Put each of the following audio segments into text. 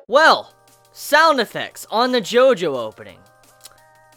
Well, sound effects on the JoJo opening.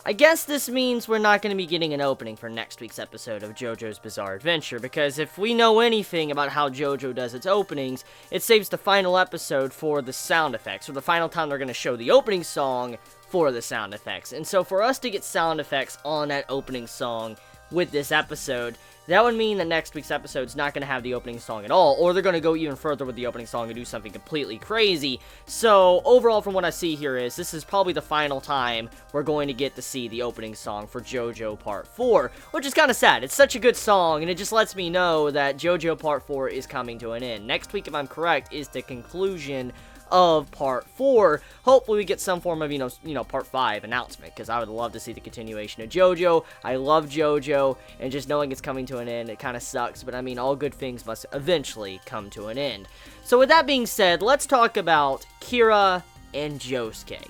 I guess this means we're not going to be getting an opening for next week's episode of JoJo's Bizarre Adventure, because if we know anything about how JoJo does its openings, it saves the final episode for the sound effects, or the final time they're going to show the opening song for the sound effects. And so for us to get sound effects on that opening song with this episode, that would mean that next week's episode's not going to have the opening song at all, or they're going to go even further with the opening song and do something completely crazy. So, overall, from what I see here is, this is probably the final time we're going to get to see the opening song for JoJo Part 4, which is kind of sad. It's such a good song, and it just lets me know that JoJo Part 4 is coming to an end. Next week, if I'm correct, is the conclusion of Part 4. Hopefully we get some form of, Part 5 announcement, because I would love to see the continuation of JoJo. I love JoJo, and just knowing it's coming to an end, it kind of sucks, but I mean, all good things must eventually come to an end. So with that being said, let's talk about Kira and Josuke.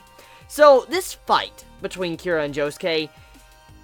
So, this fight between Kira and Josuke,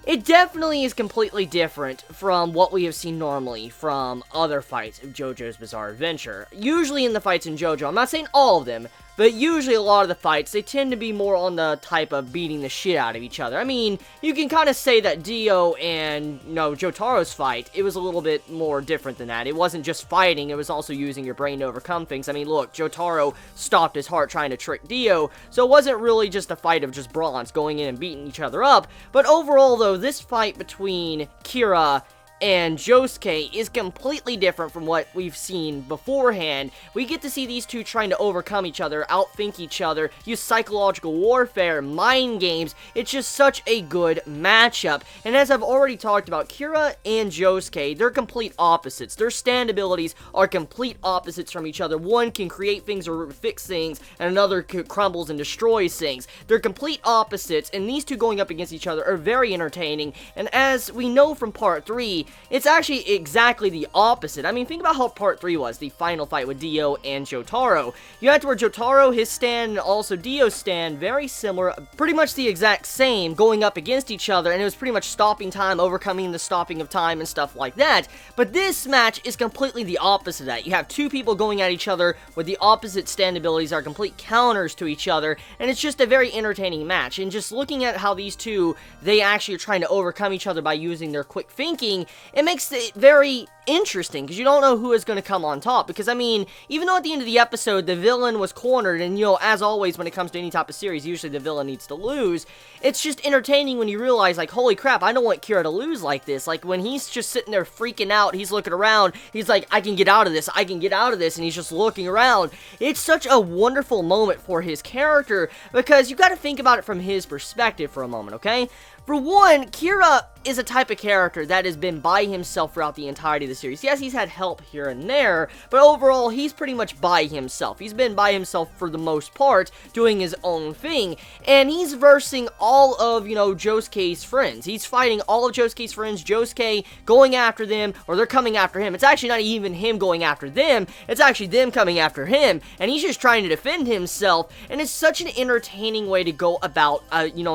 it definitely is completely different from what we have seen normally from other fights of JoJo's Bizarre Adventure. Usually in the fights in JoJo, I'm not saying all of them, but usually a lot of the fights, they tend to be more on the type of beating the shit out of each other. I mean, you can kind of say that Dio and, Jotaro's fight, it was a little bit more different than that. It wasn't just fighting, it was also using your brain to overcome things. I mean, look, Jotaro stopped his heart trying to trick Dio, so it wasn't really just a fight of just brawns going in and beating each other up. But overall, though, this fight between Kira and Josuke is completely different from what we've seen beforehand. We get to see these two trying to overcome each other, outthink each other, use psychological warfare, mind games. It's just such a good matchup. And as I've already talked about, Kira and Josuke, they're complete opposites. Their stand abilities are complete opposites from each other. One can create things or fix things, and another crumbles and destroys things. They're complete opposites, and these two going up against each other are very entertaining. And as we know from Part 3, it's actually exactly the opposite. I mean, think about how Part 3 was, the final fight with Dio and Jotaro. You had to where Jotaro, his stand, and also Dio's stand, very similar, pretty much the exact same, going up against each other, and it was pretty much stopping time, overcoming the stopping of time, and stuff like that. But this match is completely the opposite of that. You have two people going at each other with the opposite stand abilities, are complete counters to each other, and it's just a very entertaining match. And just looking at how these two, they actually are trying to overcome each other by using their quick thinking, it makes it very interesting, because you don't know who is going to come on top. Because, I mean, even though at the end of the episode, the villain was cornered, and, as always, when it comes to any type of series, usually the villain needs to lose, it's just entertaining when you realize, like, holy crap, I don't want Kira to lose like this. Like, when he's just sitting there freaking out, he's looking around, he's like, I can get out of this, I can get out of this, and he's just looking around. It's such a wonderful moment for his character, because you gotta think about it from his perspective for a moment, okay? For one, Kira is a type of character that has been by himself throughout the entirety of the series. Yes, he's had help here and there, but overall, he's pretty much by himself. He's been by himself for the most part, doing his own thing, and he's versing all of, Josuke's friends. He's fighting all of Josuke's friends, Josuke going after them, or they're coming after him. It's actually not even him going after them, it's actually them coming after him, and he's just trying to defend himself, and it's such an entertaining way to go about,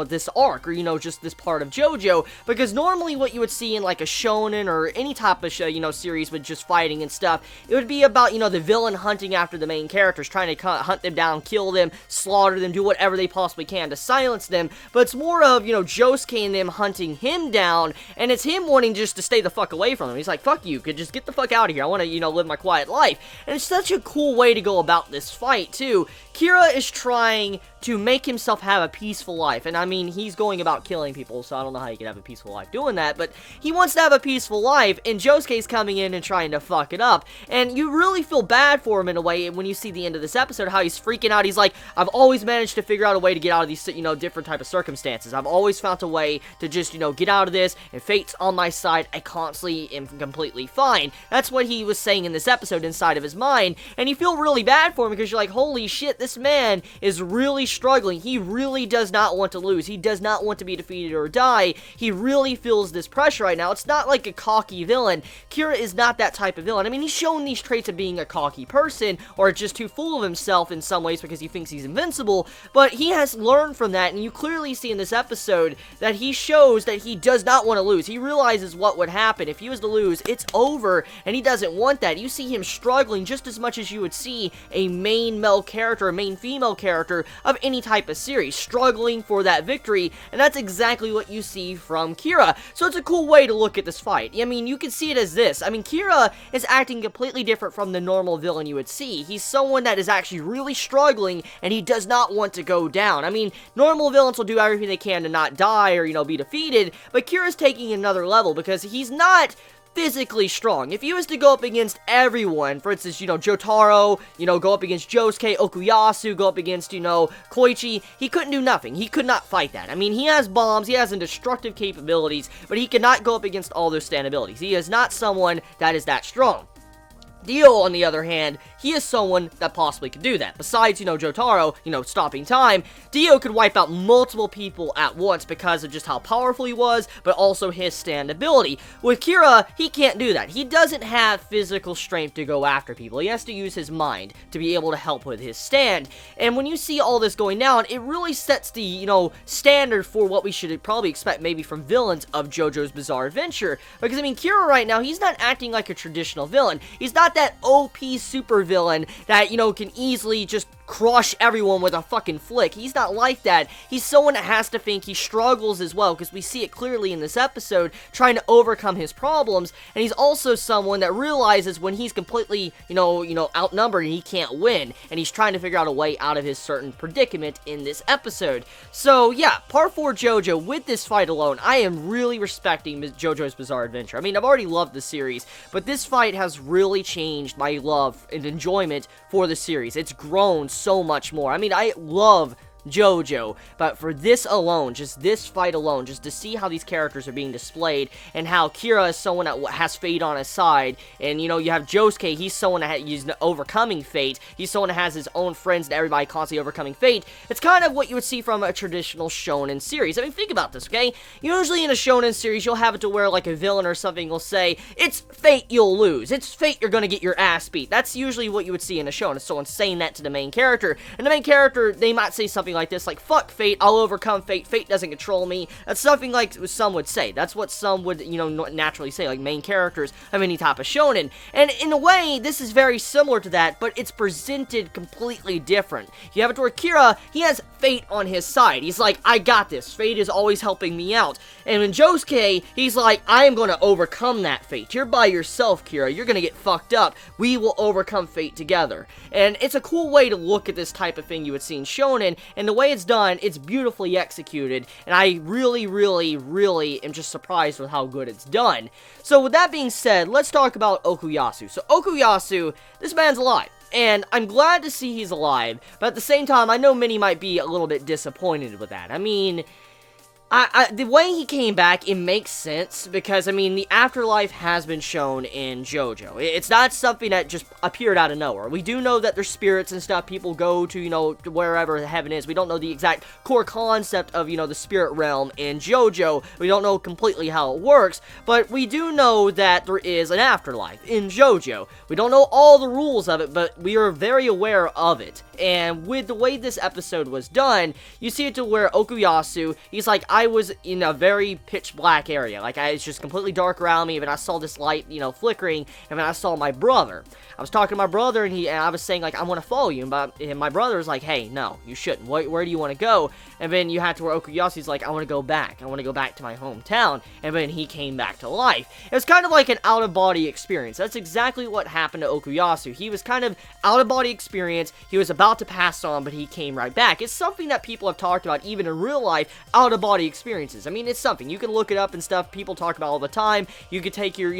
this arc, or, just this part of JoJo, because normally what you would see in like a shonen or any type of series with just fighting and stuff, it would be about, the villain hunting after the main characters, trying to hunt them down, kill them, slaughter them, do whatever they possibly can to silence them, but it's more of, Josuke and them hunting him down, and it's him wanting just to stay the fuck away from them. He's like, fuck you, could just get the fuck out of here, I want to, live my quiet life, and it's such a cool way to go about this fight, too. Kira is trying to make himself have a peaceful life, and I mean, he's going about killing people, so I don't know how you can have a peaceful life doing that, but he wants to have a peaceful life, and Josuke's coming in and trying to fuck it up, and you really feel bad for him in a way when you see the end of this episode, how he's freaking out. He's like, I've always managed to figure out a way to get out of these, different type of circumstances. I've always found a way to just, get out of this, and fate's on my side. I constantly am completely fine. That's what he was saying in this episode inside of his mind, and you feel really bad for him because you're like, holy shit, this man is really struggling. He really does not want to lose. He does not want to be defeated or die. He really feels this pressure right now. It's not like a cocky villain. Kira Kira is not that type of villain. I mean, he's shown these traits of being a cocky person, or just too full of himself in some ways because he thinks he's invincible, but he has learned from that, and you clearly see in this episode that he shows that he does not want to lose. He realizes what would happen. If he was to lose, it's over, and he doesn't want that. You see him struggling just as much as you would see a main male character, a main female character of any type of series, struggling for that victory, and that's exactly what you see from Kira. So it's a cool way to look at this fight. I mean, you can see it as this. I mean, Kira is acting completely different from the normal villain you would see. He's someone that is actually really struggling, and he does not want to go down. I mean, normal villains will do everything they can to not die or, be defeated, but Kira's taking another level because he's not physically strong. If he was to go up against everyone, for instance, Jotaro, go up against Josuke, Okuyasu, go up against, Koichi, he couldn't do nothing. He could not fight that. I mean, he has bombs, he has indestructible capabilities, but he cannot go up against all those stand abilities. He is not someone that is that strong. Dio, on the other hand, he is someone that possibly could do that. Besides, Jotaro, stopping time, Dio could wipe out multiple people at once because of just how powerful he was, but also his stand ability. With Kira, he can't do that. He doesn't have physical strength to go after people. He has to use his mind to be able to help with his stand. And when you see all this going down, it really sets the, standard for what we should probably expect maybe from villains of JoJo's Bizarre Adventure. Because, I mean, Kira right now, he's not acting like a traditional villain. He's not that OP super villain that, can easily just crush everyone with a fucking flick. He's not like that. He's someone that has to think. He struggles as well, because we see it clearly in this episode, trying to overcome his problems, and he's also someone that realizes when he's completely, outnumbered and he can't win, and he's trying to figure out a way out of his certain predicament in this episode. So, yeah, Part 4 JoJo, with this fight alone, I am really respecting JoJo's Bizarre Adventure. I mean, I've already loved the series, but this fight has really changed my love and enjoyment for the series. It's grown so much more. I mean, I love JoJo, but for this alone, just this fight alone, just to see how these characters are being displayed, and how Kira is someone that has fate on his side, and you have Josuke, he's someone that he's overcoming fate, he's someone that has his own friends and everybody constantly overcoming fate. It's kind of what you would see from a traditional shonen series. I mean, think about this, okay? Usually in a shonen series, you'll have it to where like a villain or something will say, it's fate you'll lose, it's fate you're gonna get your ass beat. That's usually what you would see in a shonen, someone saying that to the main character, and the main character, they might say something like this, like, fuck fate, I'll overcome fate, fate doesn't control me. That's something like some would say. That's what some would, naturally say, like main characters of any type of shonen. And in a way, this is very similar to that, but it's presented completely different. You have it to where Kira, he has fate on his side. He's like, I got this. Fate is always helping me out. And in Josuke, he's like, I am going to overcome that fate. You're by yourself, Kira. You're going to get fucked up. We will overcome fate together. And it's a cool way to look at this type of thing you would see in shonen, and the way it's done, it's beautifully executed, and I really, really, really am just surprised with how good it's done. So with that being said, let's talk about Okuyasu. So Okuyasu, this man's alive. And I'm glad to see he's alive, but at the same time, I know many might be a little bit disappointed with that. I mean, the way he came back, it makes sense, because, I mean, the afterlife has been shown in JoJo. It's not something that just appeared out of nowhere. We do know that there's spirits and stuff, people go to, to wherever heaven is. We don't know the exact core concept of, the spirit realm in JoJo. We don't know completely how it works, but we do know that there is an afterlife in JoJo. We don't know all the rules of it, but we are very aware of it. And with the way this episode was done, you see it to where Okuyasu, he's like, I was in a very pitch black area. Like, it's just completely dark around me, and I saw this light, flickering, and then I saw my brother. I was talking to my brother, and I was saying, like, I want to follow you, and my brother was like, hey, no, you shouldn't. Where do you want to go? And then you had to where Okuyasu's like, I want to go back. I want to go back to my hometown. And then he came back to life. It was kind of like an out-of-body experience. That's exactly what happened to Okuyasu. He was kind of out-of-body experience. He was about to pass on, but he came right back. It's something that people have talked about, even in real life, out-of-body experiences. I mean, it's something. You can look it up and stuff. People talk about all the time. You could take your,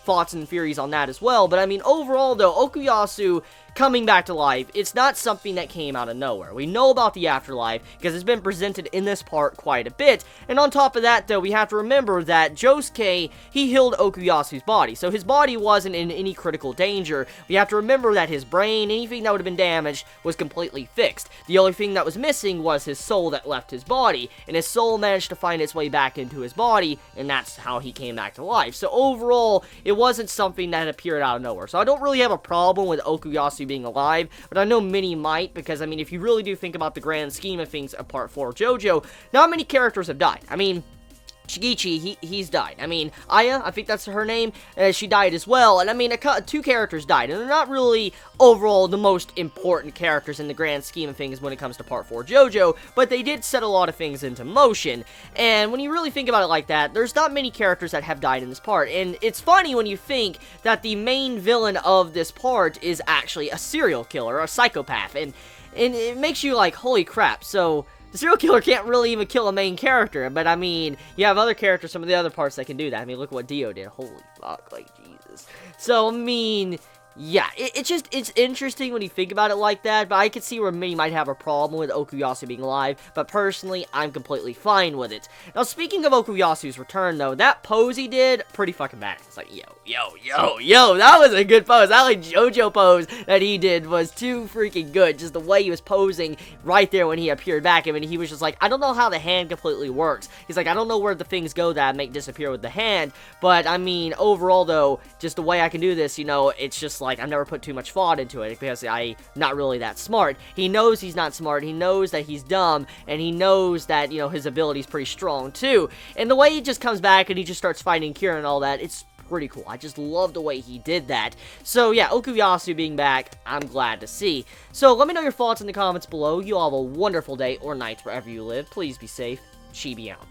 thoughts and theories on that as well. But, I mean, overall, though, Okuyasu coming back to life, it's not something that came out of nowhere. We know about the afterlife because it's been presented in this part quite a bit. And on top of that, though, we have to remember that Josuke, he healed Okuyasu's body. So his body wasn't in any critical danger. We have to remember that his brain, anything that would have been damaged, was completely fixed. The only thing that was missing was his soul that left his body. And his soul managed to find its way back into his body, and that's how he came back to life. So overall, it wasn't something that appeared out of nowhere. So I don't really have a problem with Okuyasu being alive, but I know many might, because, I mean, if you really do think about the grand scheme of things of Part 4 of JoJo, not many characters have died. I mean, Shigechi, he's died. I mean, Aya, I think that's her name, she died as well, and I mean, two characters died, and they're not really, overall, the most important characters in the grand scheme of things when it comes to Part 4 JoJo, but they did set a lot of things into motion, and when you really think about it like that, there's not many characters that have died in this part, and it's funny when you think that the main villain of this part is actually a serial killer, a psychopath, and it makes you like, holy crap, so the serial killer can't really even kill a main character, but I mean, you have other characters, some of the other parts that can do that. I mean, look what Dio did. Holy fuck, like, Jesus. So, I mean, yeah, it's interesting when you think about it like that, but I can see where many might have a problem with Okuyasu being alive, but personally, I'm completely fine with it. Now, speaking of Okuyasu's return, though, that pose he did, pretty fucking badass. It's like, yo, that was a good pose. That, like, JoJo pose that he did was too freaking good. Just the way he was posing right there when he appeared back. I mean, he was just like, I don't know how the hand completely works. He's like, I don't know where the things go that I make disappear with the hand, but, I mean, overall, though, just the way I can do this, you know, it's just like, I've never put too much thought into it, because I'm not really that smart. He knows he's not smart, he knows that he's dumb, and he knows that, you know, his ability's pretty strong, too. And the way he just comes back and he just starts fighting Kira and all that, it's pretty cool. I just love the way he did that. So, yeah, Okuyasu being back, I'm glad to see. So, let me know your thoughts in the comments below. You all have a wonderful day or night wherever you live. Please be safe. Chibi out.